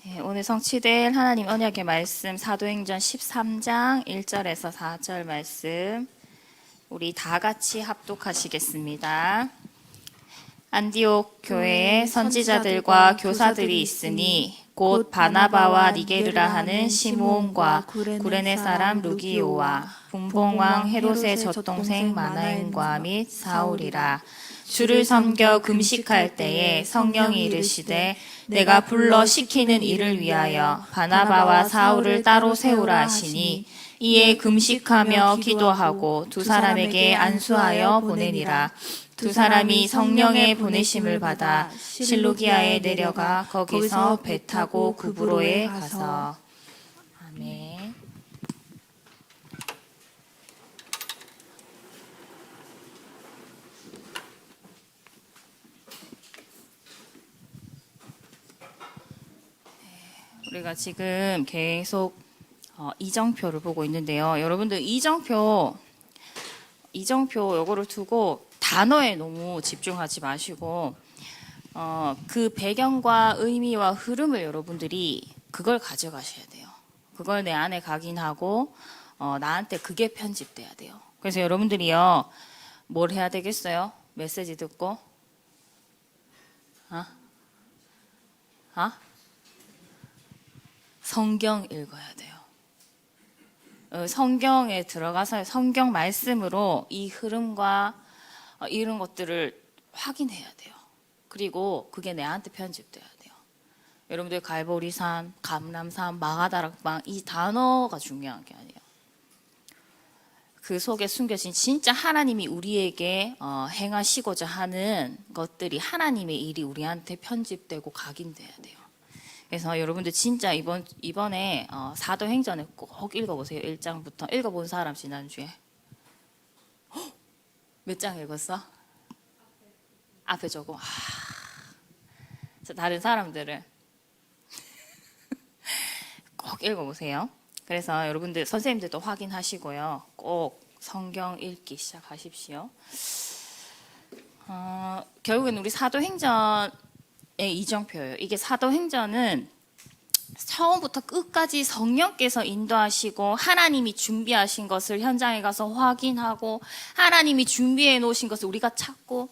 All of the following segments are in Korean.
네, 오늘 성취될 하나님 언약의 말씀 사도행전 13장 1절에서 4절 말씀 우리 다 같이 합독하시겠습니다. 안디옥 교회에 선지자들과 교사들이 있으니 곧 바나바와 니게르라 하는 시므온과 구레네 사람 루기오와 분봉왕 헤롯의 젖동생 마나엔과 및 사울이라. 주를 섬겨 금식할 때에 성령이 이르시되 내가 불러 시키는 일을 위하여 바나바와 사울을 따로 세우라 하시니 이에 금식하며 기도하고 두 사람에게 안수하여 보내니라. 두 사람이 성령의 보내심을 받아 실루기아에 내려가 거기서 배 타고 구브로에 가서. 아멘. 우리가 지금 계속 이정표를 보고 있는데요. 여러분들 이정표 요거를 두고 단어에 너무 집중하지 마시고 그 배경과 의미와 흐름을 여러분들이 그걸 가져가셔야 돼요. 그걸 내 안에 각인하고 나한테 그게 편집돼야 돼요. 그래서 여러분들이요, 뭘 해야 되겠어요? 메시지 듣고 성경 읽어야 돼요. 성경에 들어가서 성경 말씀으로 이 흐름과 이런 것들을 확인해야 돼요. 그리고 그게 내한테 편집돼야 돼요. 여러분들 갈보리산, 감람산, 마가다락방 이 단어가 중요한 게 아니에요. 그 속에 숨겨진 진짜 하나님이 우리에게 행하시고자 하는 것들이 하나님의 일이 우리한테 편집되고 각인돼야 돼요. 그래서 여러분들 진짜 이번에 사도행전을 꼭 읽어보세요. 1장부터. 읽어본 사람 지난주에? 몇 장 읽었어? 앞에 적어. 다른 사람들은 꼭 읽어보세요. 그래서 여러분들 선생님들도 확인하시고요. 꼭 성경 읽기 시작하십시오. 결국엔 우리 사도행전의 이정표예요. 이게 사도행전은 처음부터 끝까지 성령께서 인도하시고 하나님이 준비하신 것을 현장에 가서 확인하고 하나님이 준비해 놓으신 것을 우리가 찾고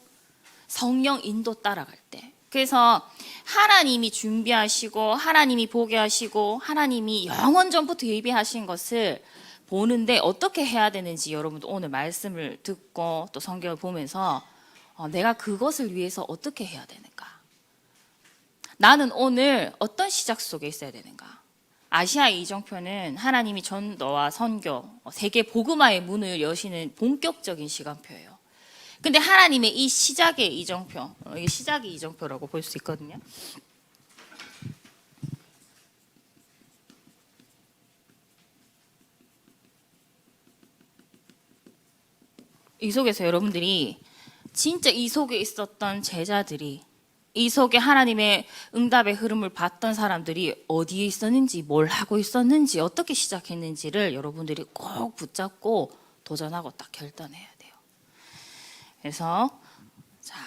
성령 인도 따라갈 때, 그래서 하나님이 준비하시고 하나님이 보게 하시고 하나님이 영원 전부터 예비하신 것을 보는데 어떻게 해야 되는지 여러분도 오늘 말씀을 듣고 또 성경을 보면서 내가 그것을 위해서 어떻게 해야 되는가, 나는 오늘 어떤 시작 속에 있어야 되는가. 아시아 이정표는 하나님이 전도와 선교, 세계 복음화의 문을 여시는 본격적인 시간표예요. 근데 하나님의 이 시작의 이정표, 이게 시작의 이정표라고 볼 수 있거든요. 이 속에서 여러분들이 진짜 이 속에 있었던 제자들이, 이 속에 하나님의 응답의 흐름을 봤던 사람들이 어디에 있었는지, 뭘 하고 있었는지, 어떻게 시작했는지를 여러분들이 꼭 붙잡고 도전하고 딱 결단해야 돼요. 그래서 자,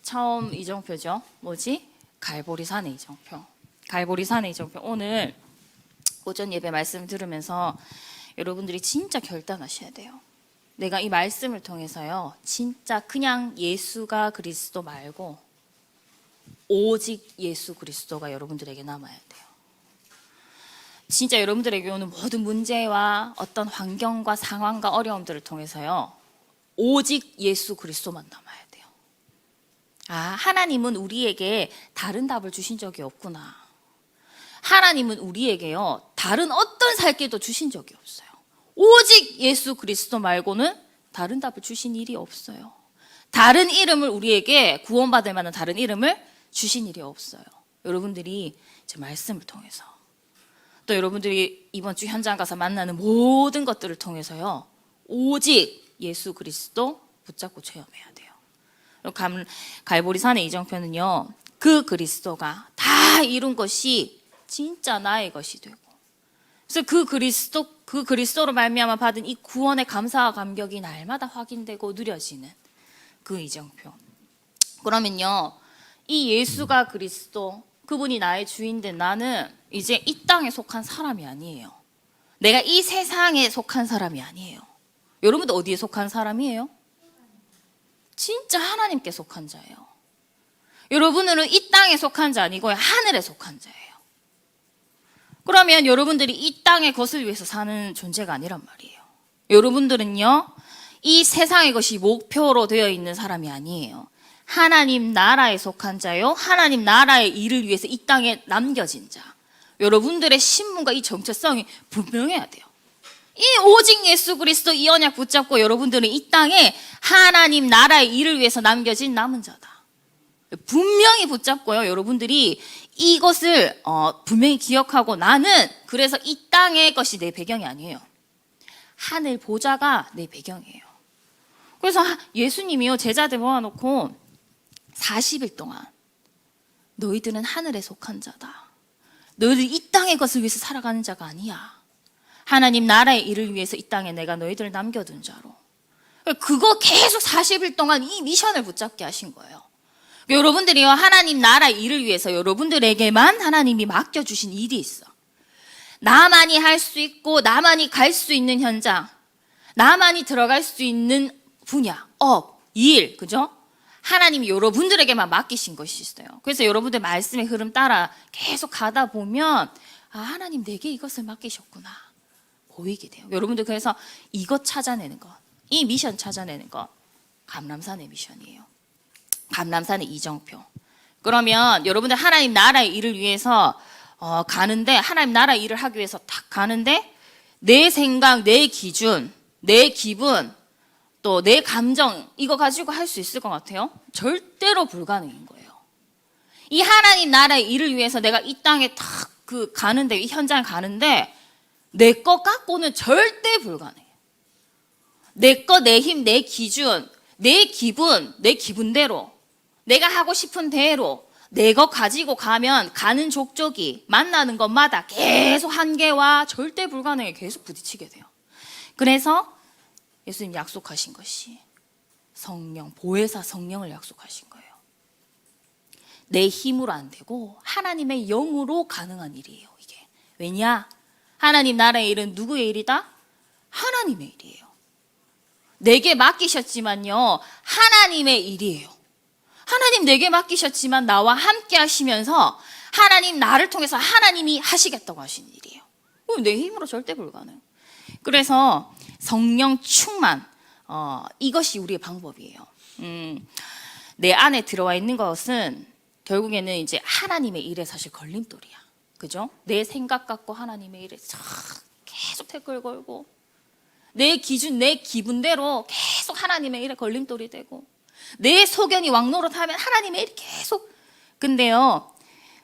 처음 이정표죠. 뭐지? 갈보리산의 이정표. 갈보리산의 이정표. 오늘 오전 예배 말씀 들으면서 여러분들이 진짜 결단하셔야 돼요. 내가 이 말씀을 통해서요, 진짜 그냥 예수가 그리스도 말고 오직 예수 그리스도가 여러분들에게 남아야 돼요. 진짜 여러분들에게 오는 모든 문제와 어떤 환경과 상황과 어려움들을 통해서요, 오직 예수 그리스도만 남아야 돼요. 하나님은 우리에게 다른 답을 주신 적이 없구나. 하나님은 우리에게요, 다른 어떤 살 길도 주신 적이 없어요. 오직 예수 그리스도 말고는 다른 답을 주신 일이 없어요. 다른 이름을 우리에게 구원받을 만한 다른 이름을 주신 일이 없어요. 여러분들이 제 말씀을 통해서, 또 여러분들이 이번 주 현장 가서 만나는 모든 것들을 통해서요, 오직 예수 그리스도 붙잡고 체험해야 돼요. 갈보리산의 이정표는요, 그 그리스도가 다 이룬 것이 진짜 나의 것이 되고, 그래서 그 그리스도로 말미암아 받은 이 구원의 감사와 감격이 날마다 확인되고 누려지는 그 이정표. 그러면요, 이 예수가 그리스도, 그분이 나의 주인인데 나는 이제 이 땅에 속한 사람이 아니에요. 내가 이 세상에 속한 사람이 아니에요. 여러분도 어디에 속한 사람이에요? 진짜 하나님께 속한 자예요. 여러분들은 이 땅에 속한 자 아니고 하늘에 속한 자예요. 그러면 여러분들이 이 땅의 것을 위해서 사는 존재가 아니란 말이에요. 여러분들은요, 이 세상의 것이 목표로 되어 있는 사람이 아니에요. 하나님 나라에 속한 자요, 하나님 나라의 일을 위해서 이 땅에 남겨진 자. 여러분들의 신분과 이 정체성이 분명해야 돼요. 이 오직 예수 그리스도 이 언약 붙잡고 여러분들은 이 땅에 하나님 나라의 일을 위해서 남겨진 남은 자다. 분명히 붙잡고요. 여러분들이 이것을 분명히 기억하고, 나는 그래서 이 땅의 것이 내 배경이 아니에요. 하늘 보좌가 내 배경이에요. 그래서 예수님이요, 제자들 모아놓고 40일 동안 너희들은 하늘에 속한 자다. 너희들 이 땅의 것을 위해서 살아가는 자가 아니야. 하나님 나라의 일을 위해서 이 땅에 내가 너희들을 남겨둔 자로. 그거 계속 40일 동안 이 미션을 붙잡게 하신 거예요. 여러분들이요, 하나님 나라의 일을 위해서 여러분들에게만 하나님이 맡겨주신 일이 있어. 나만이 할 수 있고 나만이 갈 수 있는 현장, 나만이 들어갈 수 있는 분야, 업, 일, 그죠? 하나님이 여러분들에게만 맡기신 것이 있어요. 그래서 여러분들 말씀의 흐름 따라 계속 가다 보면 하나님 내게 이것을 맡기셨구나 보이게 돼요. 여러분들 그래서 이것 찾아내는 것, 이 미션 찾아내는 것, 감람산의 미션이에요. 감람산의 이정표. 그러면 여러분들 하나님 나라의 일을 위해서 가는데, 하나님 나라의 일을 하기 위해서 딱 가는데, 내 생각, 내 기준, 내 기분, 또 내 감정, 이거 가지고 할 수 있을 것 같아요? 절대로 불가능인 거예요. 이 하나님 나라의 일을 위해서 내가 이 땅에 탁 가는데, 이 현장에 가는데 내 것 갖고는 절대 불가능해요. 내 것, 내 힘, 내 기준, 내 기분, 내 기분대로, 내가 하고 싶은 대로 내 것 가지고 가면 가는 족족이 만나는 것마다 계속 한계와 절대 불가능에 계속 부딪히게 돼요. 그래서 예수님 약속하신 것이 성령, 보혜사 성령을 약속하신 거예요. 내 힘으로 안 되고 하나님의 영으로 가능한 일이에요, 이게. 왜냐? 하나님 나라의 일은 누구의 일이다? 하나님의 일이에요. 내게 맡기셨지만요, 하나님의 일이에요. 하나님 내게 맡기셨지만 나와 함께 하시면서 하나님 나를 통해서 하나님이 하시겠다고 하신 일이에요. 내 힘으로 절대 불가능. 그래서 성령 충만, 이것이 우리의 방법이에요. 내 안에 들어와 있는 것은 결국에는 이제 하나님의 일에 사실 걸림돌이야. 그죠? 내 생각 갖고 하나님의 일에 계속 태클 걸고, 내 기준, 내 기분대로 계속 하나님의 일에 걸림돌이 되고, 내 소견이 왕노릇하면 하나님의 일이 계속. 근데요,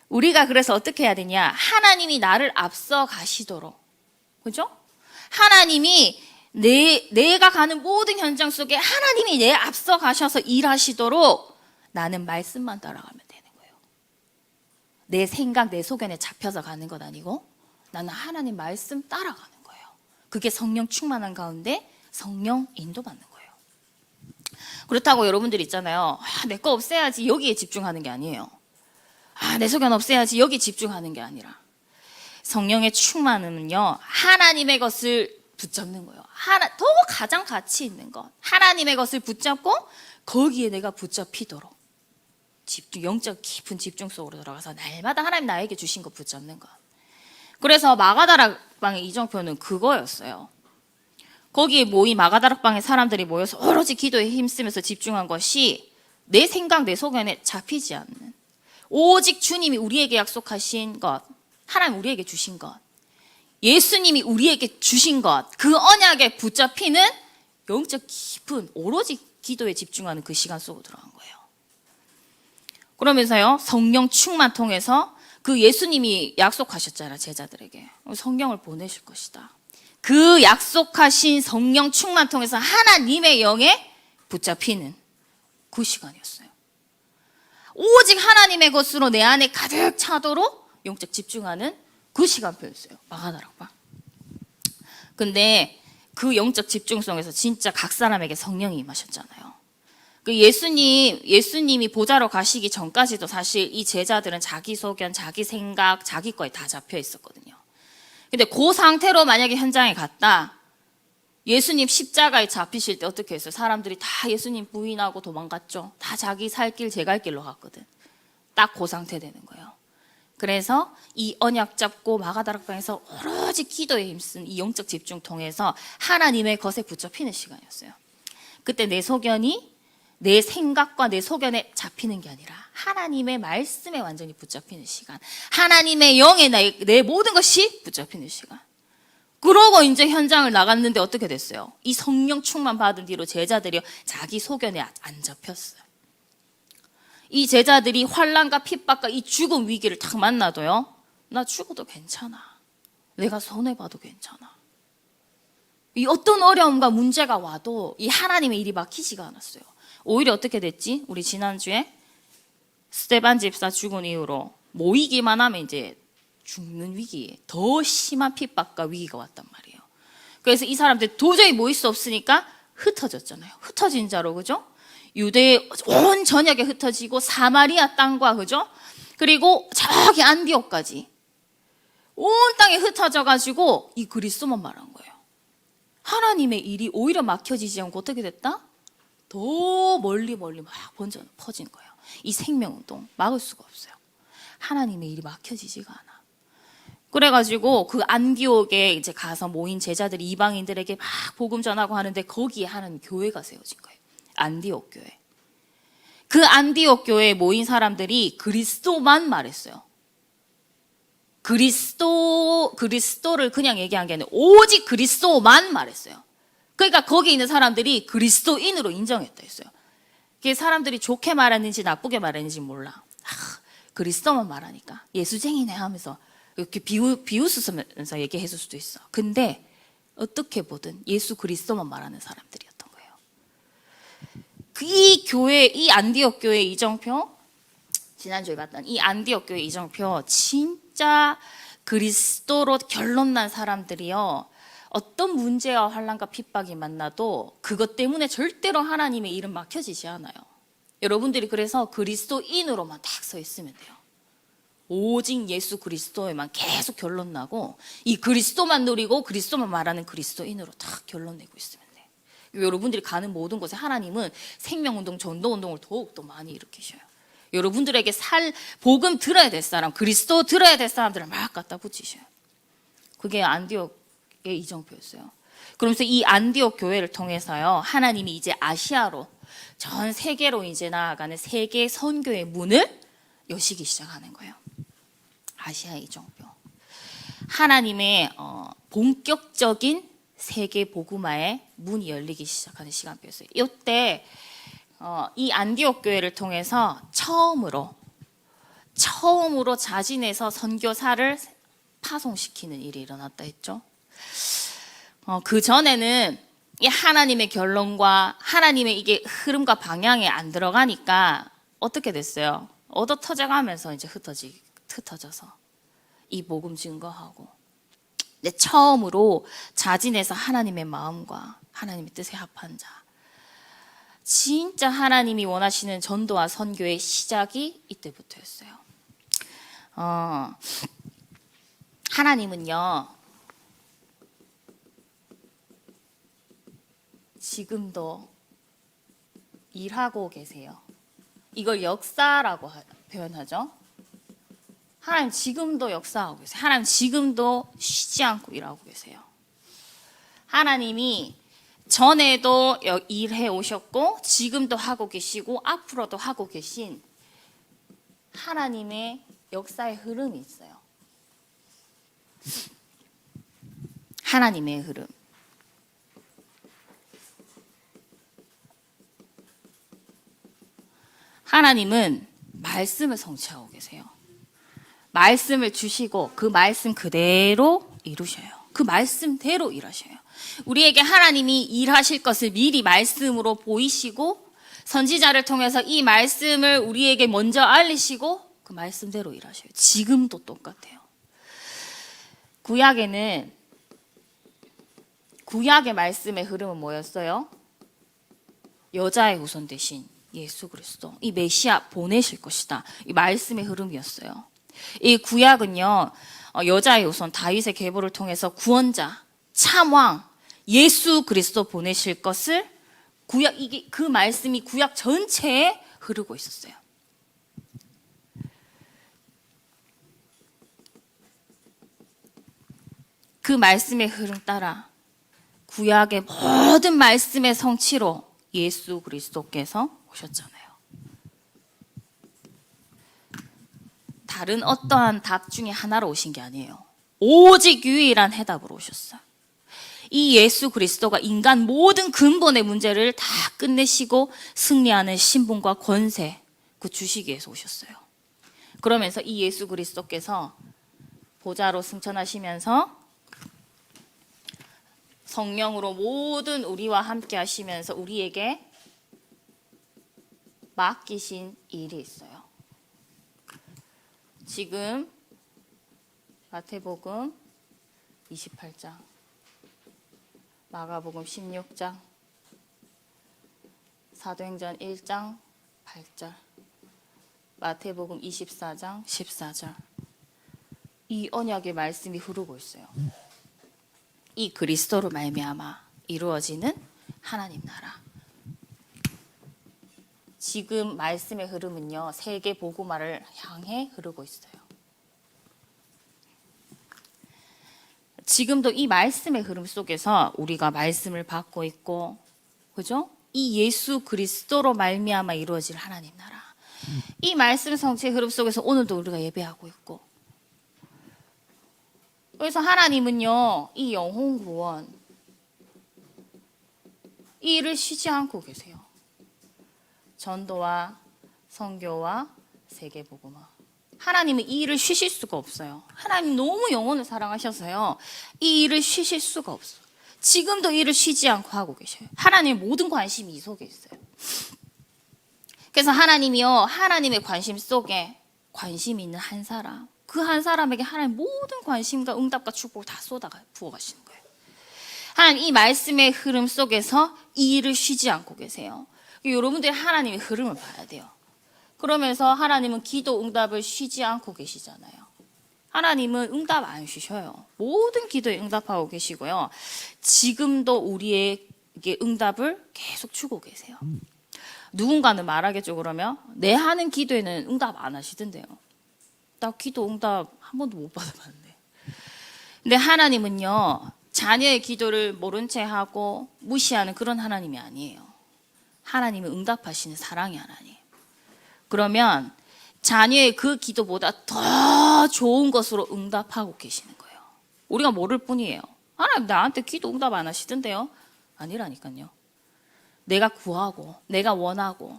우리가 그래서 어떻게 해야 되냐? 하나님이 나를 앞서 가시도록, 그죠? 하나님이 내가 가는 모든 현장 속에 하나님이 내 앞서 가셔서 일하시도록 나는 말씀만 따라가면 되는 거예요. 내 생각, 내 소견에 잡혀서 가는 것 아니고 나는 하나님 말씀 따라가는 거예요. 그게 성령 충만한 가운데 성령 인도받는 거예요. 그렇다고 여러분들 있잖아요. 내 거 없애야지, 여기에 집중하는 게 아니에요. 내 소견 없애야지, 여기 집중하는 게 아니라, 성령의 충만은요, 하나님의 것을 붙잡는 거예요. 더 가장 가치 있는 것, 하나님의 것을 붙잡고 거기에 내가 붙잡히도록 집중, 영적 깊은 집중 속으로 들어가서 날마다 하나님 나에게 주신 것 붙잡는 것. 그래서 마가다락방의 이정표는 그거였어요. 거기에 모인 마가다락방의 사람들이 모여서 오로지 기도에 힘쓰면서 집중한 것이 내 생각, 내 소견에 잡히지 않는, 오직 주님이 우리에게 약속하신 것, 하나님 우리에게 주신 것, 예수님이 우리에게 주신 것, 그 언약에 붙잡히는 영적 깊은 오로지 기도에 집중하는 그 시간 속으로 들어간 거예요. 그러면서요, 성령 충만 통해서 그 예수님이 약속하셨잖아요, 제자들에게. 성령을 보내실 것이다. 그 약속하신 성령 충만 통해서 하나님의 영에 붙잡히는 그 시간이었어요. 오직 하나님의 것으로 내 안에 가득 차도록 영적 집중하는 그 시간표였어요, 마가다락방. 근데 그 영적 집중 속에서 진짜 각 사람에게 성령이 임하셨잖아요. 그 예수님이 보좌로 가시기 전까지도 사실 이 제자들은 자기 소견, 자기 생각, 자기 거에 다 잡혀 있었거든요. 근데 그 상태로 만약에 현장에 갔다, 예수님 십자가에 잡히실 때 어떻게 했어요? 사람들이 다 예수님 부인하고 도망갔죠. 다 자기 살 길, 제 갈 길로 갔거든. 딱 그 상태 되는 거예요. 그래서 이 언약 잡고 마가다락방에서 오로지 기도에 힘쓴 이 영적 집중 통해서 하나님의 것에 붙잡히는 시간이었어요. 그때 내 소견이 내 생각과 내 소견에 잡히는 게 아니라 하나님의 말씀에 완전히 붙잡히는 시간, 하나님의 영에 내 모든 것이 붙잡히는 시간. 그러고 이제 현장을 나갔는데 어떻게 됐어요? 이 성령 충만 받은 뒤로 제자들이 자기 소견에 안 잡혔어요. 이 제자들이 환난과 핍박과 이 죽음 위기를 딱 만나도요, 나 죽어도 괜찮아, 내가 손해봐도 괜찮아, 이 어떤 어려움과 문제가 와도 이 하나님의 일이 막히지가 않았어요. 오히려 어떻게 됐지? 우리 지난주에 스데반 집사 죽은 이후로 모이기만 하면 이제 죽는 위기에 더 심한 핍박과 위기가 왔단 말이에요. 그래서 이 사람들 도저히 모일 수 없으니까 흩어졌잖아요. 흩어진 자로, 그죠? 유대의 온 전역에 흩어지고 사마리아 땅과, 그죠? 그리고 저기 안디옥까지 온 땅에 흩어져 가지고 이 그리스도만 말한 거예요. 하나님의 일이 오히려 막혀지지 않고 어떻게 됐다? 더 멀리 막 퍼진 거예요. 이 생명운동 막을 수가 없어요. 하나님의 일이 막혀지지가 않아. 그래가지고 그 안디옥에 이제 가서 모인 제자들이 이방인들에게 막 복음 전하고 하는데 거기에 하나님 교회가 세워진 거예요. 안디옥 교회. 그 안디옥 교회에 모인 사람들이 그리스도만 말했어요. 그리스도를 그냥 얘기한 게 아니라 오직 그리스도만 말했어요. 그러니까 거기 있는 사람들이 그리스도인으로 인정했다 했어요. 그게 사람들이 좋게 말했는지 나쁘게 말했는지 몰라. 그리스도만 말하니까 예수쟁이네 하면서 이렇게 비웃으면서 얘기했을 수도 있어. 근데 어떻게 보든 예수 그리스도만 말하는 사람들이었던 거예요. 이 교회, 이 안디옥 교회 이정표, 지난주에 봤던 이 안디옥 교회 이정표, 진짜 그리스도로 결론난 사람들이요, 어떤 문제와 환난과 핍박이 만나도 그것 때문에 절대로 하나님의 일은 막혀지지 않아요. 여러분들이 그래서 그리스도인으로만 딱 서 있으면 돼요. 오직 예수 그리스도에만 계속 결론 나고 이 그리스도만 누리고 그리스도만 말하는 그리스도인으로 딱 결론 내고 있으면 돼. 여러분들이 가는 모든 곳에 하나님은 생명운동, 전도운동을 더욱더 많이 일으키셔요. 여러분들에게 복음 들어야 될 사람, 그리스도 들어야 될 사람들을 막 갖다 붙이셔요. 그게 안디옥의 이정표였어요. 그러면서 이 안디옥 교회를 통해서요, 하나님이 이제 아시아로, 전 세계로 이제 나아가는 세계 선교의 문을 여시기 시작하는 거예요. 아시아 이정표. 하나님의 본격적인 세계 복음화의 문이 열리기 시작하는 시간표였어요. 이때 이 안디옥 교회를 통해서 처음으로 자진해서 선교사를 파송시키는 일이 일어났다 했죠. 그 전에는 이 하나님의 결론과 하나님의 이게 흐름과 방향에 안 들어가니까 어떻게 됐어요? 얻어 터져가면서 이제 흩어져서 이 복음 증거하고. 근데 처음으로 자진해서 하나님의 마음과 하나님의 뜻에 합한 자, 진짜 하나님이 원하시는 전도와 선교의 시작이 이때부터였어요. 하나님은요, 지금도 일하고 계세요. 이걸 역사라고 표현하죠. 하나님 지금도 역사하고 계세요. 하나님 지금도 쉬지 않고 일하고 계세요. 하나님이 전에도 일해 오셨고 지금도 하고 계시고 앞으로도 하고 계신 하나님의 역사의 흐름이 있어요. 하나님의 흐름. 하나님은 말씀을 성취하고 계세요. 말씀을 주시고 그 말씀 그대로 이루셔요. 그 말씀대로 일하셔요. 우리에게 하나님이 일하실 것을 미리 말씀으로 보이시고 선지자를 통해서 이 말씀을 우리에게 먼저 알리시고 그 말씀대로 일하셔요. 지금도 똑같아요. 구약의 말씀의 흐름은 뭐였어요? 여자의 후손 대신 예수 그리스도, 이 메시아 보내실 것이다. 이 말씀의 흐름이었어요. 이 구약은요, 여자의 후손 다윗의 계보를 통해서 구원자, 참왕, 예수 그리스도 보내실 것을 이게 그 말씀이 구약 전체에 흐르고 있었어요. 그 말씀의 흐름 따라 구약의 모든 말씀의 성취로 예수 그리스도께서 오셨잖아요. 다른 어떠한 답 중에 하나로 오신 게 아니에요. 오직 유일한 해답으로 오셨어요. 이 예수 그리스도가 인간 모든 근본의 문제를 다 끝내시고 승리하는 신분과 권세 그 주시기 위해서 오셨어요. 그러면서 이 예수 그리스도께서 보좌로 승천하시면서 성령으로 모든 우리와 함께 하시면서 우리에게 맡기신 일이 있어요. 지금 마태복음 28장, 마가복음 16장, 사도행전 1장 8절, 마태복음 24장 14절, 이 언약의 말씀이 흐르고 있어요. 이 그리스도로 말미암아 이루어지는 하나님 나라. 지금 말씀의 흐름은요, 세계 복음화를 향해 흐르고 있어요. 지금도 이 말씀의 흐름 속에서 우리가 말씀을 받고 있고, 그죠? 이 예수 그리스도로 말미암아 이루어질 하나님 나라. 이 말씀 성취의 흐름 속에서 오늘도 우리가 예배하고 있고, 그래서 하나님은요, 이 영혼 구원, 이 일을 쉬지 않고 계세요. 전도와 선교와 세계 복음화. 하나님은 이 일을 쉬실 수가 없어요. 하나님 너무 영혼을 사랑하셔서요, 이 일을 쉬실 수가 없어요. 지금도 이 일을 쉬지 않고 하고 계셔요. 하나님의 모든 관심이 이 속에 있어요. 그래서 하나님이요, 하나님의 관심 속에 관심이 있는 한 사람, 그 한 사람에게 하나님 모든 관심과 응답과 축복을 다 쏟아가 부어 가시는 거예요. 하나님 이 말씀의 흐름 속에서 이 일을 쉬지 않고 계세요. 여러분들이 하나님의 흐름을 봐야 돼요. 그러면서 하나님은 기도 응답을 쉬지 않고 계시잖아요. 하나님은 응답 안 쉬셔요. 모든 기도에 응답하고 계시고요. 지금도 우리에게 응답을 계속 주고 계세요. 누군가는 말하겠죠. 그러면 내 하는 기도에는 응답 안 하시던데요. 나 기도 응답 한 번도 못 받아봤는데. 근데 하나님은요, 자녀의 기도를 모른 채 하고 무시하는 그런 하나님이 아니에요. 하나님은 응답하시는 사랑의 하나님. 그러면 자녀의 그 기도보다 더 좋은 것으로 응답하고 계시는 거예요. 우리가 모를 뿐이에요. 하나님 나한테 기도 응답 안 하시던데요? 아니라니까요. 내가 구하고 내가 원하고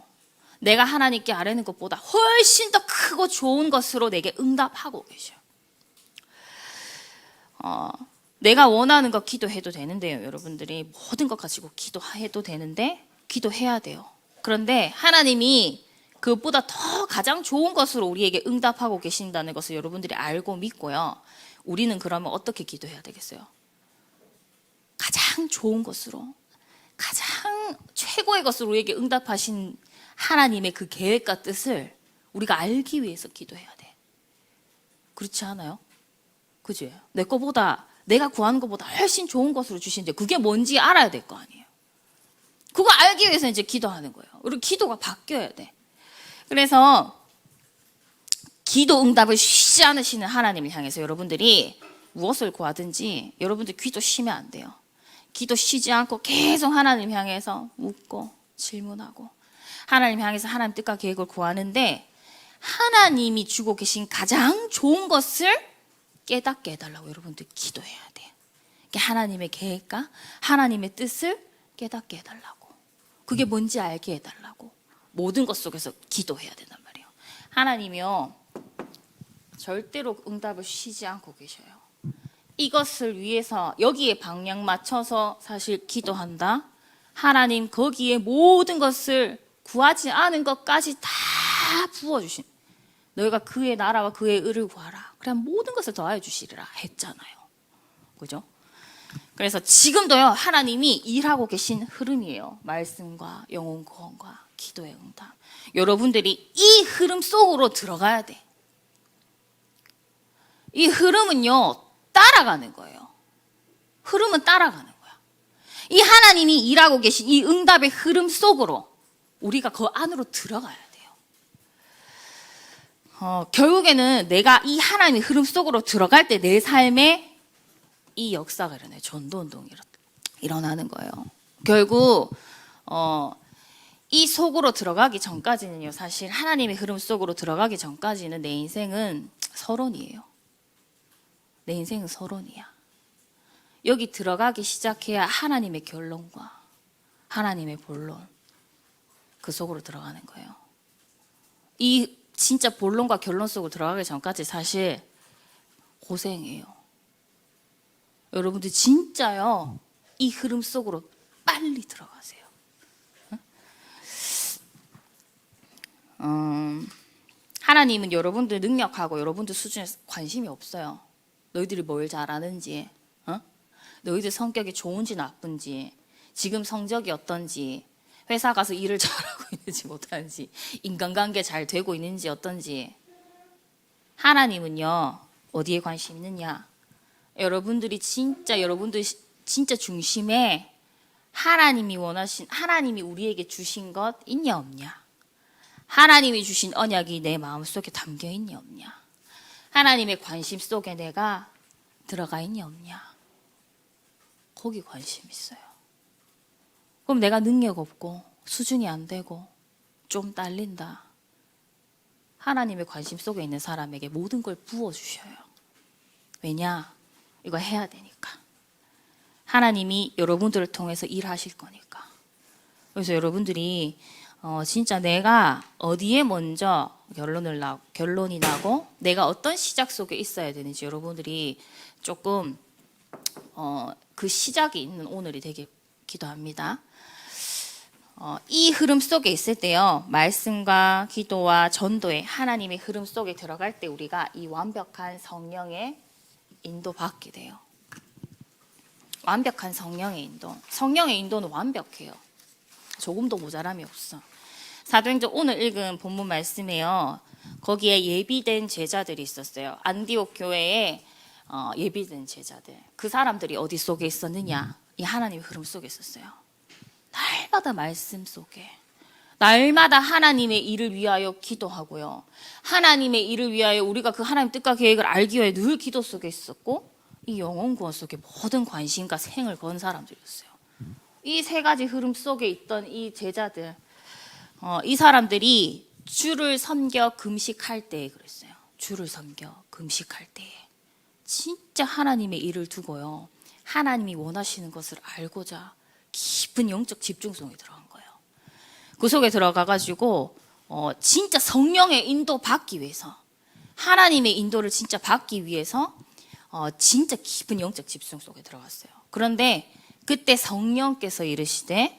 내가 하나님께 아뢰는 것보다 훨씬 더 크고 좋은 것으로 내게 응답하고 계셔요. 내가 원하는 거 기도해도 되는데요. 여러분들이 모든 것 가지고 기도해도 되는데 기도해야 돼요. 그런데 하나님이 그것보다 더 가장 좋은 것으로 우리에게 응답하고 계신다는 것을 여러분들이 알고 믿고요. 우리는 그러면 어떻게 기도해야 되겠어요? 가장 좋은 것으로, 가장 최고의 것으로 우리에게 응답하신 하나님의 그 계획과 뜻을 우리가 알기 위해서 기도해야 돼. 그렇지 않아요? 그죠? 내 거보다, 내가 구하는 것보다 훨씬 좋은 것으로 주시는데 그게 뭔지 알아야 될 거 아니에요. 그거 알기 위해서 이제 기도하는 거예요. 우리 기도가 바뀌어야 돼. 그래서 기도 응답을 쉬지 않으시는 하나님을 향해서 여러분들이 무엇을 구하든지 여러분들 기도 쉬면 안 돼요. 기도 쉬지 않고 계속 하나님 향해서 묻고 질문하고 하나님 향해서 하나님 뜻과 계획을 구하는데 하나님이 주고 계신 가장 좋은 것을 깨닫게 해달라고 여러분들 기도해야 돼요. 하나님의 계획과 하나님의 뜻을 깨닫게 해달라고. 그게 뭔지 알게 해달라고. 모든 것 속에서 기도해야 된단 말이에요. 하나님이요, 절대로 응답을 쉬지 않고 계셔요. 이것을 위해서 여기에 방향 맞춰서 사실 기도한다. 하나님 거기에 모든 것을 구하지 않은 것까지 다 부어주신, 너희가 그의 나라와 그의 의를 구하라. 그래 모든 것을 더하여 주시리라 했잖아요. 그죠? 그래서 지금도요, 하나님이 일하고 계신 흐름이에요. 말씀과 영혼 구원과 기도의 응답. 여러분들이 이 흐름 속으로 들어가야 돼. 이 흐름은요, 따라가는 거예요. 흐름은 따라가는 거야. 이 하나님이 일하고 계신 이 응답의 흐름 속으로 우리가 그 안으로 들어가야 돼요. 결국에는 내가 이 하나님의 흐름 속으로 들어갈 때 내 삶에 이 역사가 일어나요. 전도운동이 일어나는 거예요. 결국 이 속으로 들어가기 전까지는요, 사실 하나님의 흐름 속으로 들어가기 전까지는 내 인생은 서론이에요. 내 인생은 서론이야. 여기 들어가기 시작해야 하나님의 결론과 하나님의 본론, 그 속으로 들어가는 거예요. 이 진짜 본론과 결론 속으로 들어가기 전까지 사실 고생이에요. 여러분들 진짜요, 이 흐름 속으로 빨리 들어가세요. 하나님은 여러분들 능력하고 여러분들 수준에 관심이 없어요. 너희들이 뭘 잘하는지, 너희들 성격이 좋은지 나쁜지, 지금 성적이 어떤지, 회사 가서 일을 잘하고 있는지 못하는지, 인간관계 잘 되고 있는지 어떤지. 하나님은요, 어디에 관심 있느냐? 여러분들 진짜 중심에 하나님이 원하신, 하나님이 우리에게 주신 것 있냐 없냐? 하나님이 주신 언약이 내 마음속에 담겨 있냐 없냐? 하나님의 관심 속에 내가 들어가 있냐 없냐? 거기 관심 있어요. 그럼 내가 능력 없고 수준이 안 되고 좀 딸린다. 하나님의 관심 속에 있는 사람에게 모든 걸 부어주셔요. 왜냐? 이거 해야 되니까. 하나님이 여러분들을 통해서 일하실 거니까. 그래서 여러분들이 진짜 내가 어디에 먼저 결론이 나고 내가 어떤 시작 속에 있어야 되는지 여러분들이 조금 그 시작이 있는 오늘이 되길 기도합니다. 이 흐름 속에 있을 때요, 말씀과 기도와 전도의 하나님의 흐름 속에 들어갈 때 우리가 이 완벽한 성령의 인도 받게 돼요. 완벽한 성령의 인도. 성령의 인도는 완벽해요. 조금도 모자람이 없어. 사도행전 오늘 읽은 본문 말씀에요, 거기에 예비된 제자들이 있었어요. 안디옥 교회에 예비된 제자들. 그 사람들이 어디 속에 있었느냐? 이 하나님의 흐름 속에 있었어요. 날마다 말씀 속에, 날마다 하나님의 일을 위하여 기도하고요, 하나님의 일을 위하여 우리가 그 하나님 뜻과 계획을 알기 위해 늘 기도 속에 있었고, 이 영혼 구원 속에 모든 관심과 생을 건 사람들이었어요. 이 세 가지 흐름 속에 있던 이 제자들, 이 사람들이 주를 섬겨 금식할 때에 그랬어요. 주를 섬겨 금식할 때에 진짜 하나님의 일을 두고요, 하나님이 원하시는 것을 알고자 깊은 영적 집중성이 들어간 거예요. 그 속에 들어가가지고 진짜 성령의 인도 받기 위해서, 하나님의 인도를 진짜 받기 위해서 진짜 깊은 영적 집중 속에 들어갔어요. 그런데 그때 성령께서 이르시되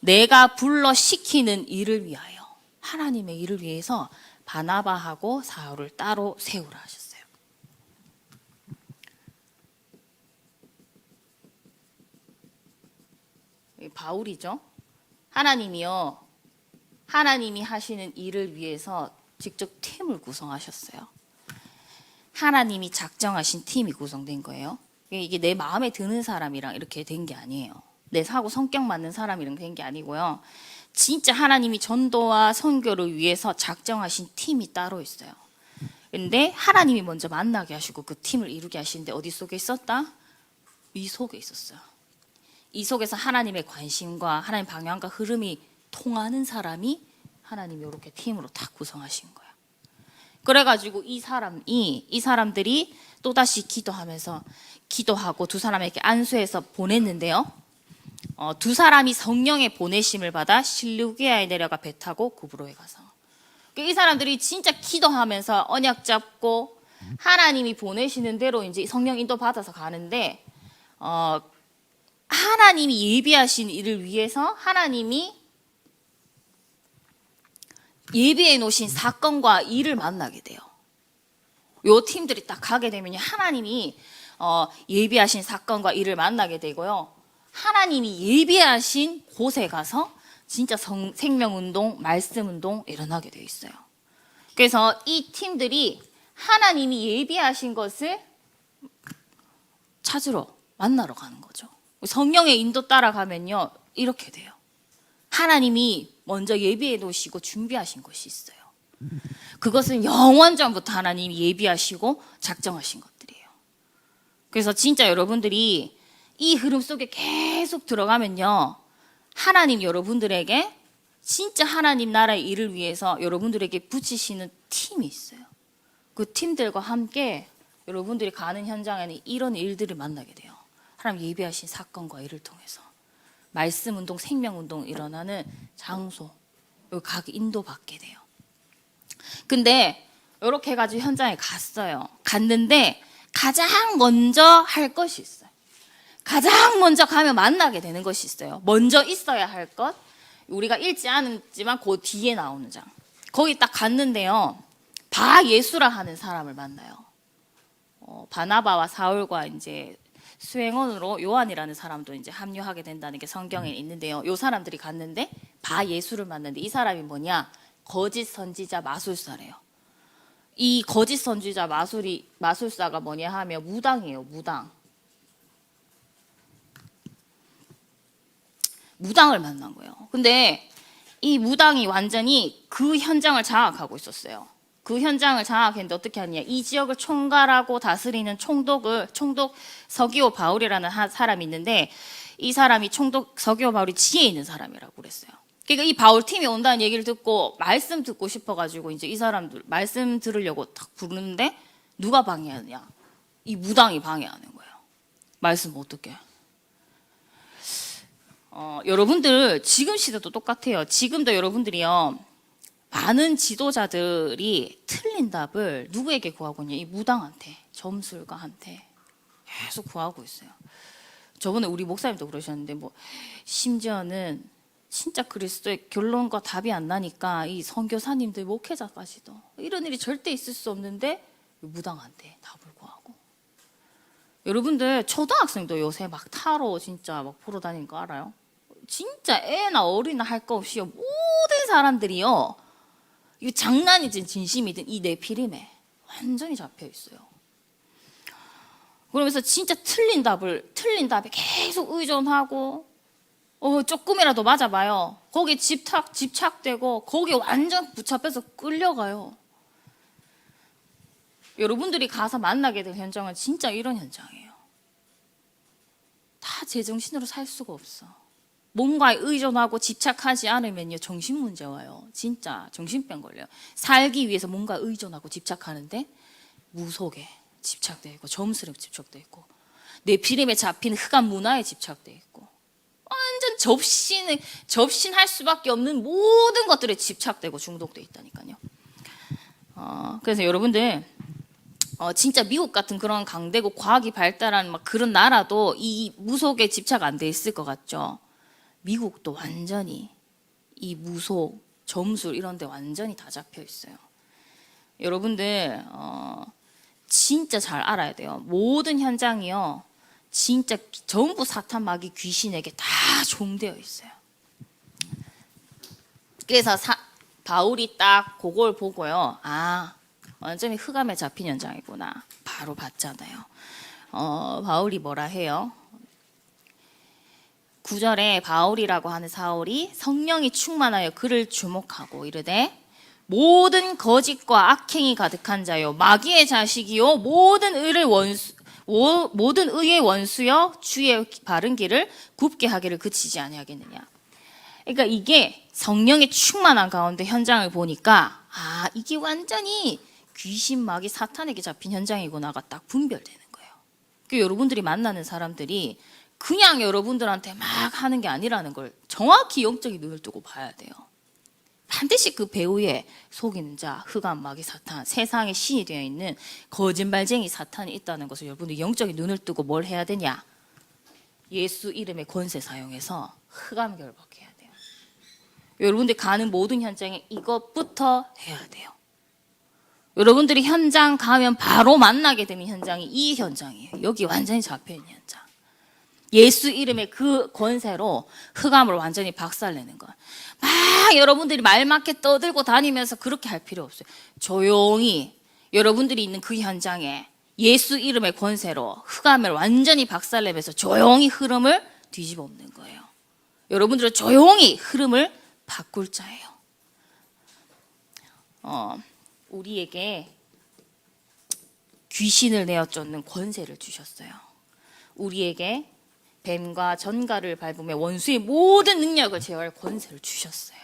내가 불러 시키는 일을 위하여, 하나님의 일을 위해서 바나바하고 사울을 따로 세우라 하셨어요. 바울이죠. 하나님이요, 하나님이 하시는 일을 위해서 직접 팀을 구성하셨어요. 하나님이 작정하신 팀이 구성된 거예요. 이게 내 마음에 드는 사람이랑 이렇게 된 게 아니에요. 내 사고 성격 맞는 사람이랑 된 게 아니고요. 진짜 하나님이 전도와 선교를 위해서 작정하신 팀이 따로 있어요. 근데 하나님이 먼저 만나게 하시고 그 팀을 이루게 하시는데 어디 속에 있었다? 이 속에 있었어요. 이 속에서 하나님의 관심과 하나님 방향과 흐름이 통하는 사람이 하나님이 이렇게 팀으로 다 구성하신 거예요. 그래가지고 이 사람들이 또다시 기도하고 두 사람에게 안수해서 보냈는데요, 두 사람이 성령의 보내심을 받아 실루기아에 내려가 배 타고 구브로에 가서, 이 사람들이 진짜 기도하면서 언약 잡고 하나님이 보내시는 대로 이제 성령 인도 받아서 가는데, 하나님이 예비하신 일을 위해서 하나님이 예비해 놓으신 사건과 일을 만나게 돼요. 요 팀들이 딱 가게 되면 하나님이 예비하신 사건과 일을 만나게 되고요, 하나님이 예비하신 곳에 가서 진짜 생명운동, 말씀운동 일어나게 돼 있어요. 그래서 이 팀들이 하나님이 예비하신 것을 찾으러 만나러 가는 거죠. 성령의 인도 따라가면요 이렇게 돼요. 하나님이 먼저 예비해 놓으시고 준비하신 것이 있어요. 그것은 영원 전부터 하나님이 예비하시고 작정하신 것들이에요. 그래서 진짜 여러분들이 이 흐름 속에 계속 들어가면요 하나님 여러분들에게 진짜 하나님 나라의 일을 위해서 여러분들에게 붙이시는 팀이 있어요. 그 팀들과 함께 여러분들이 가는 현장에는 이런 일들을 만나게 돼요. 하나님 예비하신 사건과 일을 통해서 말씀운동, 생명운동 일어나는 장소 여기 가게 인도받게 돼요. 근데 이렇게 해가지고 현장에 갔어요. 갔는데 가장 먼저 할 것이 있어요. 가장 먼저 가면 만나게 되는 것이 있어요. 먼저 있어야 할 것. 우리가 읽지 않았지만 그 뒤에 나오는 장. 거기 딱 갔는데요. 바예수라 하는 사람을 만나요. 바나바와 사울과 이제 수행원으로 요한이라는 사람도 이제 합류하게 된다는 게 성경에 있는데요. 요 사람들이 갔는데 바예수를 만났는데 이 사람이 뭐냐? 거짓 선지자 마술사래요. 이 거짓 선지자 마술사가 뭐냐 하면 무당이에요. 무당을 만난 거예요. 근데 이 무당이 완전히 그 현장을 장악하고 있었어요. 그 현장을 장악했는데 어떻게 하느냐? 이 지역을 총괄하고 다스리는 총독 서기오 바울이라는 사람이 있는데 이 사람이 총독 서기오 바울이 지혜 있는 사람이라고 그랬어요. 그러니까 이 바울 팀이 온다는 얘기를 듣고 말씀 듣고 싶어가지고 이제 이 사람들 말씀 들으려고 딱 부르는데 누가 방해하느냐? 이 무당이 방해하는 거예요. 말씀 못 듣게. 여러분들 지금 시대도 똑같아요. 지금도 여러분들이요. 많은 지도자들이 틀린 답을 누구에게 구하고 있냐? 이 무당한테, 점술가한테 계속 구하고 있어요. 저번에 우리 목사님도 그러셨는데 뭐 심지어는 진짜 그리스도의 결론과 답이 안 나니까 이 선교사님들, 목회자까지도 이런 일이 절대 있을 수 없는데 무당한테 답을 구하고. 여러분들 초등학생도 요새 막 타로 진짜 막 보러 다니는 거 알아요? 진짜 애나 어린이나 할 거 없이요 모든 사람들이요 이거 장난이든 진심이든 이 네피림에 완전히 잡혀 있어요. 그러면서 진짜 틀린 답에 계속 의존하고 조금이라도 맞아봐요. 거기에 집착되고 거기에 완전 붙잡혀서 끌려가요. 여러분들이 가서 만나게 될 현장은 진짜 이런 현장이에요. 다 제정신으로 살 수가 없어. 뭔가에 의존하고 집착하지 않으면요 정신 문제 와요. 진짜 정신병 걸려요. 살기 위해서 뭔가 의존하고 집착하는데 무속에 집착돼 있고 점술에 집착돼 있고 네피림에 잡힌 흑암 문화에 집착돼 있고 완전 접신할 수밖에 없는 모든 것들에 집착되고 중독돼 있다니까요. 그래서 여러분들 진짜 미국 같은 그런 강대국 과학이 발달한 막 그런 나라도 이 무속에 집착 안 돼 있을 것 같죠. 미국도 완전히 이 무속, 점술 이런 데 완전히 다 잡혀 있어요. 여러분들 진짜 잘 알아야 돼요. 모든 현장이요. 진짜 전부 사탄 마귀 귀신에게 다 종되어 있어요. 그래서 바울이 딱 그걸 보고요. 완전히 흑암에 잡힌 현장이구나. 바로 봤잖아요. 바울이 뭐라 해요? 9절에 바울이라고 하는 사울이 성령이 충만하여 그를 주목하고 이르되 모든 거짓과 악행이 가득한 자요 마귀의 자식이요 모든 의의 원수여 주의 바른 길을 굽게 하기를 그치지 아니하겠느냐. 그러니까 이게 성령의 충만한 가운데 현장을 보니까 이게 완전히 귀신 마귀 사탄에게 잡힌 현장이구나가 딱 분별되는 거예요. 그러니까 여러분들이 만나는 사람들이 그냥 여러분들한테 막 하는 게 아니라는 걸 정확히 영적인 눈을 뜨고 봐야 돼요. 반드시 그 배후에 속이는 자, 흑암 마귀 사탄, 세상의 신이 되어 있는 거짓말쟁이 사탄이 있다는 것을 여러분들이 영적인 눈을 뜨고 뭘 해야 되냐? 예수 이름의 권세 사용해서 흑암 결박해야 돼요. 여러분들이 가는 모든 현장에 이것부터 해야 돼요. 여러분들이 현장 가면 바로 만나게 되는 현장이 이 현장이에요. 여기 완전히 잡혀있는 현장. 예수 이름의 그 권세로 흑암을 완전히 박살내는 거예요. 막 여러분들이 말 많게 떠들고 다니면서 그렇게 할 필요 없어요. 조용히 여러분들이 있는 그 현장에 예수 이름의 권세로 흑암을 완전히 박살내면서 조용히 흐름을 뒤집어 엎는 거예요. 여러분들은 조용히 흐름을 바꿀 자예요. 우리에게 귀신을 내어 쫓는 권세를 주셨어요. 우리에게 뱀과 전갈을 밟으며 원수의 모든 능력을 제어할 권세를 주셨어요.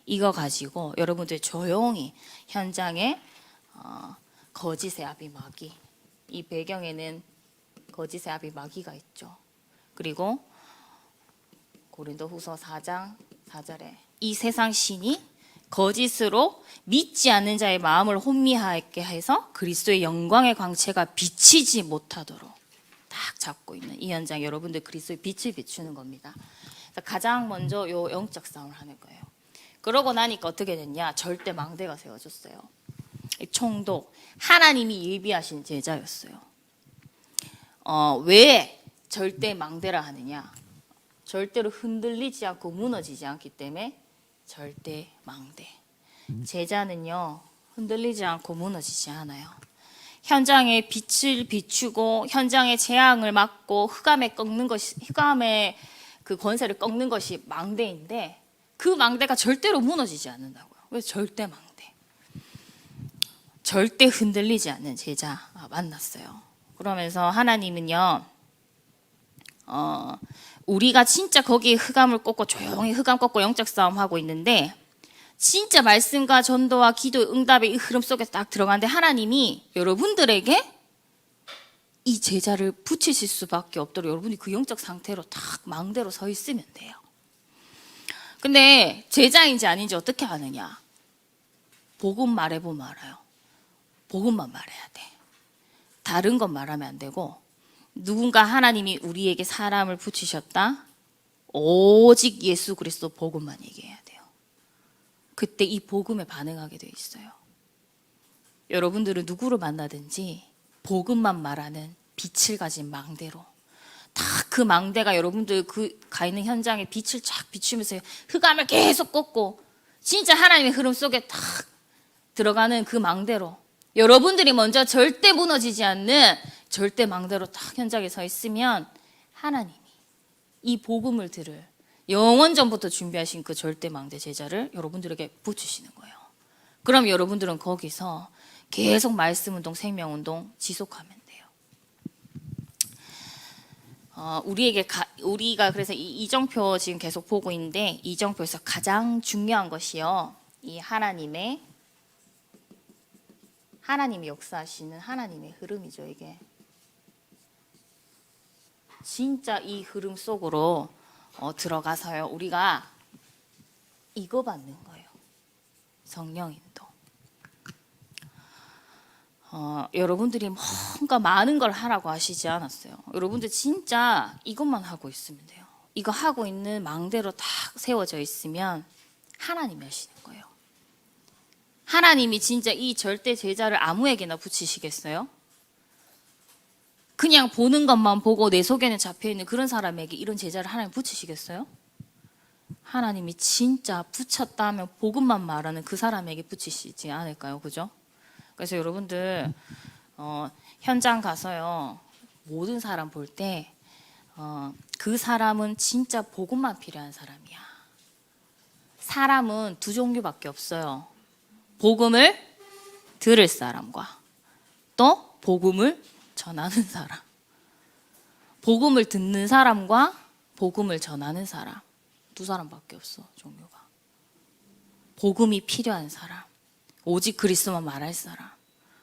이거 가지고 여러분들 조용히 현장에 거짓의 아비 마귀, 이 배경에는 거짓의 아비 마귀가 있죠. 그리고 고린도후서 4장 4절에 이 세상 신이 거짓으로 믿지 않는 자의 마음을 혼미하게 해서 그리스도의 영광의 광채가 비치지 못하도록 딱 잡고 있는 이 현장, 여러분들 그리스도의 빛을 비추는 겁니다. 가장 먼저 요 영적 싸움을 하는 거예요. 그러고 나니까 어떻게 됐냐? 절대 망대가 세워졌어요. 총독, 하나님이 예비하신 제자였어요. 왜 절대 망대라 하느냐? 절대로 흔들리지 않고 무너지지 않기 때문에 절대 망대. 제자는요, 흔들리지 않고 무너지지 않아요. 현장에 빛을 비추고 현장의 재앙을 막고 흑암에 그 권세를 꺾는 것이 망대인데, 그 망대가 절대로 무너지지 않는다고요. 그래서 절대 망대. 절대 흔들리지 않는 제자 만났어요. 그러면서 하나님은요, 우리가 진짜 거기에 흑암을 꺾고 조용히 흑암 꺾고 영적 싸움하고 있는데, 진짜 말씀과 전도와 기도 응답의 이 흐름 속에 딱 들어가는데 하나님이 여러분들에게 이 제자를 붙이실 수밖에 없도록 여러분이 그 영적 상태로 딱 망대로 서 있으면 돼요. 근데 제자인지 아닌지 어떻게 아느냐? 복음 말해보면 알아요. 복음만 말해야 돼. 다른 건 말하면 안 되고, 누군가 하나님이 우리에게 사람을 붙이셨다? 오직 예수 그리스도 복음만 얘기해야 돼요. 그때 이 복음에 반응하게 돼 있어요. 여러분들은 누구를 만나든지 복음만 말하는 빛을 가진 망대로 딱 그 망대가 여러분들 그 가 있는 현장에 빛을 쫙 비추면서 흑암을 계속 꺾고 진짜 하나님의 흐름 속에 딱 들어가는 그 망대로 여러분들이 먼저 절대 무너지지 않는 절대 망대로 딱 현장에 서 있으면 하나님이 이 복음을 들을 영원 전부터 준비하신 그 절대 망대 제자를 여러분들에게 붙이시는 거예요. 그럼 여러분들은 거기서 계속 말씀 운동, 생명 운동 지속하면 돼요. 우리가 그래서 이 이정표 지금 계속 보고 있는데, 이정표에서 가장 중요한 것이요, 이 하나님이 역사하시는 하나님의 흐름이죠. 이게 진짜 이 흐름 속으로 들어가서요, 우리가 이거 받는 거예요. 성령 인도. 여러분들이 뭔가 많은 걸 하라고 하시지 않았어요. 여러분들 진짜 이것만 하고 있으면 돼요. 이거 하고 있는 망대로 딱 세워져 있으면 하나님이 하시는 거예요. 하나님이 진짜 이 절대 제자를 아무에게나 붙이시겠어요? 그냥 보는 것만 보고 내 속에는 잡혀있는 그런 사람에게 이런 제자를 하나님 붙이시겠어요? 하나님이 진짜 붙였다면 복음만 말하는 그 사람에게 붙이시지 않을까요? 그죠? 그래서 여러분들 현장 가서요, 모든 사람 볼 때 그 사람은 진짜 복음만 필요한 사람이야. 사람은 두 종류밖에 없어요. 복음을 들을 사람과 또 복음을 전하는 사람. 복음을 듣는 사람과 복음을 전하는 사람, 두 사람밖에 없어, 종류가. 복음이 필요한 사람, 오직 그리스도만 말할 사람.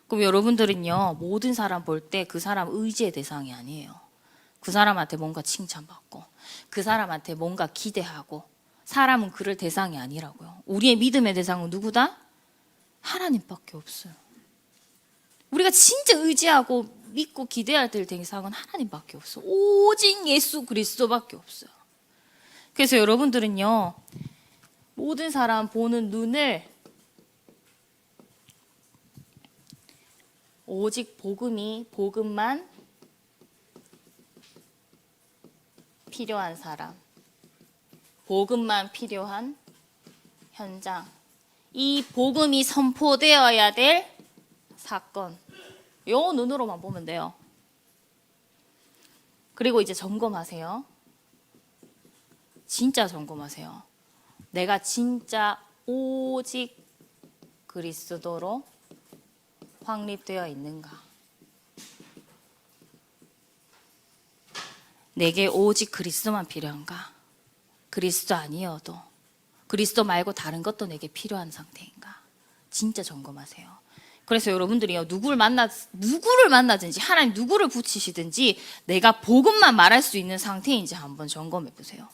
그럼 여러분들은요, 모든 사람 볼 때 그 사람 의지의 대상이 아니에요. 그 사람한테 뭔가 칭찬받고 그 사람한테 뭔가 기대하고, 사람은 그럴 대상이 아니라고요. 우리의 믿음의 대상은 누구다? 하나님밖에 없어요. 우리가 진짜 의지하고 믿고 기대할 될 대상은 하나님밖에 없어. 오직 예수 그리스도밖에 없어요. 그래서 여러분들은요, 모든 사람 보는 눈을 오직 복음만 필요한 사람, 복음만 필요한 현장, 이 복음이 선포되어야 될 사건, 요 눈으로만 보면 돼요. 그리고 이제 점검하세요. 진짜 점검하세요. 내가 진짜 오직 그리스도로 확립되어 있는가? 내게 오직 그리스도만 필요한가? 그리스도 아니어도 그리스도 말고 다른 것도 내게 필요한 상태인가? 진짜 점검하세요. 그래서 여러분들이요, 누구를 만나든지 하나님 누구를 붙이시든지 내가 복음만 말할 수 있는 상태인지 한번 점검해 보세요.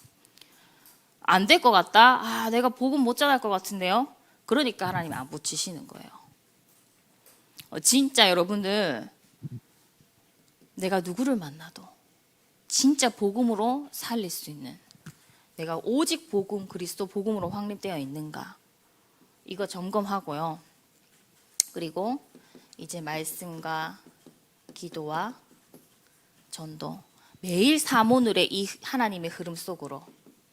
안 될 것 같다? 내가 복음 못 전할 것 같은데요? 그러니까 하나님 안 붙이시는 거예요. 진짜 여러분들, 내가 누구를 만나도 진짜 복음으로 살릴 수 있는, 내가 오직 복음, 그리스도 복음으로 확립되어 있는가, 이거 점검하고요. 그리고 이제 말씀과 기도와 전도, 매일 사모늘의 이 하나님의 흐름 속으로,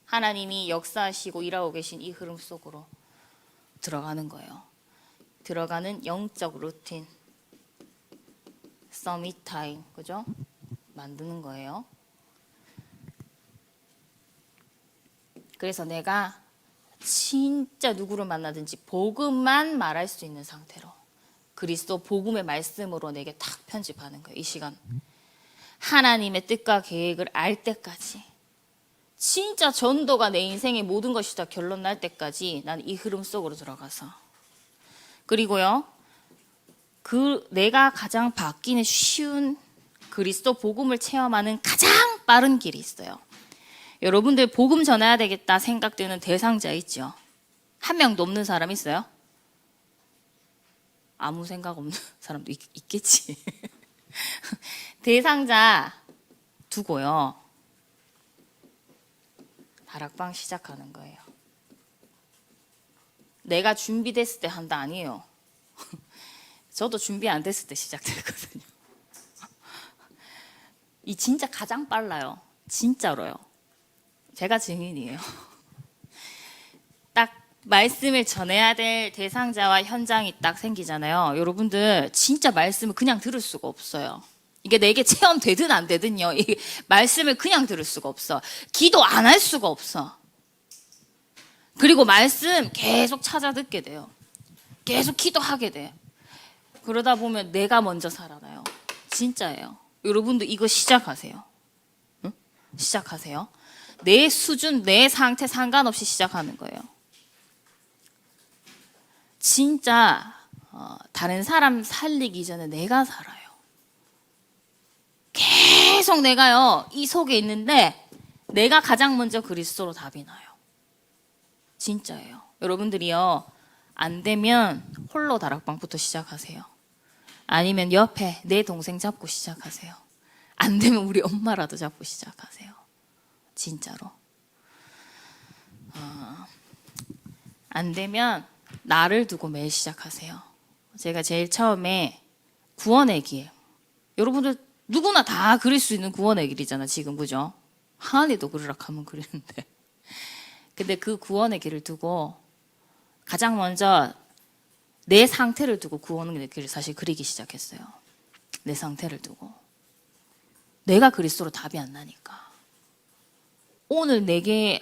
하나님이 역사하시고 일하고 계신 이 흐름 속으로 들어가는 거예요. 들어가는 영적 루틴, 서밋 타임, 그죠? 만드는 거예요. 그래서 내가 진짜 누구를 만나든지 복음만 말할 수 있는 상태로, 그리스도 복음의 말씀으로 내게 탁 편집하는 거예요. 이 시간 하나님의 뜻과 계획을 알 때까지, 진짜 전도가 내 인생의 모든 것이 다 결론 날 때까지 난 이 흐름 속으로 들어가서, 그리고요, 내가 가장 받기는 쉬운 그리스도 복음을 체험하는 가장 빠른 길이 있어요. 여러분들 복음 전해야 되겠다 생각되는 대상자 있죠? 한 명도 없는 사람 있어요? 아무 생각 없는 사람도 있겠지. 대상자 두고요, 다락방 시작하는 거예요. 내가 준비됐을 때 한다 아니에요. 저도 준비 안 됐을 때 시작됐거든요. 이 진짜 가장 빨라요. 진짜로요. 제가 증인이에요. 딱 말씀을 전해야 될 대상자와 현장이 딱 생기잖아요. 여러분들 진짜 말씀을 그냥 들을 수가 없어요. 이게 내게 체험되든 안 되든요, 이 말씀을 그냥 들을 수가 없어. 기도 안 할 수가 없어. 그리고 말씀 계속 찾아 듣게 돼요. 계속 기도하게 돼요. 그러다 보면 내가 먼저 살아나요. 진짜예요. 여러분도 이거 시작하세요. 응? 시작하세요. 내 수준, 내 상태 상관없이 시작하는 거예요. 진짜 다른 사람 살리기 전에 내가 살아요. 계속 내가요, 이 속에 있는데 내가 가장 먼저 그리스도로 답이 나요. 진짜예요. 여러분들이요, 안 되면 홀로 다락방부터 시작하세요. 아니면 옆에 내 동생 잡고 시작하세요. 안 되면 우리 엄마라도 잡고 시작하세요. 진짜로. 안 되면 나를 두고 매일 시작하세요. 제가 제일 처음에 구원의 길, 여러분들 누구나 다 그릴 수 있는 구원의 길이잖아 지금, 그죠? 하나님도 그리라 하면 그리는데, 근데 그 구원의 길을 두고 가장 먼저 내 상태를 두고 구원의 길을 사실 그리기 시작했어요. 내 상태를 두고. 내가 그리스도로 답이 안 나니까. 오늘 내게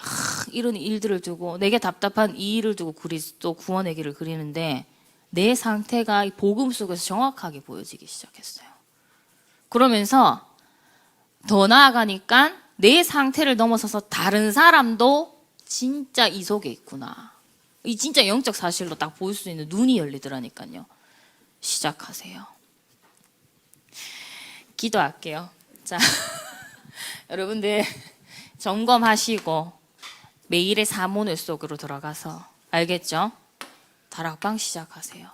이런 일들을 두고, 내게 답답한 이 일을 두고 그리스도 구원의 길을 그리는데 내 상태가 이 복음 속에서 정확하게 보여지기 시작했어요. 그러면서 더 나아가니까 내 상태를 넘어서서 다른 사람도 진짜 이 속에 있구나, 이 진짜 영적 사실로 딱 볼 수 있는 눈이 열리더라니까요. 시작하세요. 기도할게요. 자, 여러분들 점검하시고 매일의 사모늘 속으로 들어가서, 알겠죠? 다락방 시작하세요.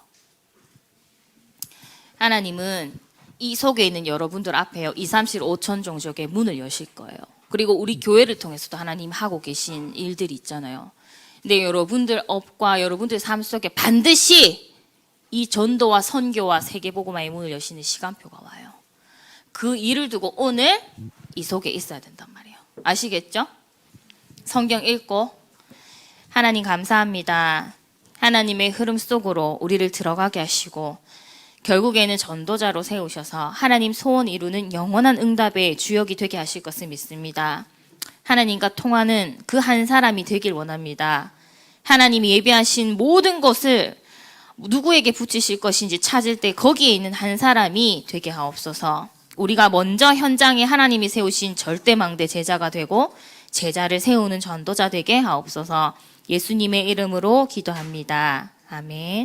하나님은 이 속에 있는 여러분들 앞에요, 2, 3, 7, 5천 종족의 문을 여실 거예요. 그리고 우리 교회를 통해서도 하나님 하고 계신 일들이 있잖아요. 근데 여러분들 업과 여러분들 삶 속에 반드시 이 전도와 선교와 세계복음화의 문을 여시는 시간표가 와요. 그 일을 두고 오늘 이 속에 있어야 된단 말이에요. 아시겠죠? 성경 읽고 하나님 감사합니다. 하나님의 흐름 속으로 우리를 들어가게 하시고 결국에는 전도자로 세우셔서 하나님 소원 이루는 영원한 응답의 주역이 되게 하실 것을 믿습니다. 하나님과 통하는 그 한 사람이 되길 원합니다. 하나님이 예비하신 모든 것을 누구에게 붙이실 것인지 찾을 때 거기에 있는 한 사람이 되게 하옵소서. 우리가 먼저 현장에 하나님이 세우신 절대망대 제자가 되고 제자를 세우는 전도자 되게 하옵소서. 예수님의 이름으로 기도합니다. 아멘.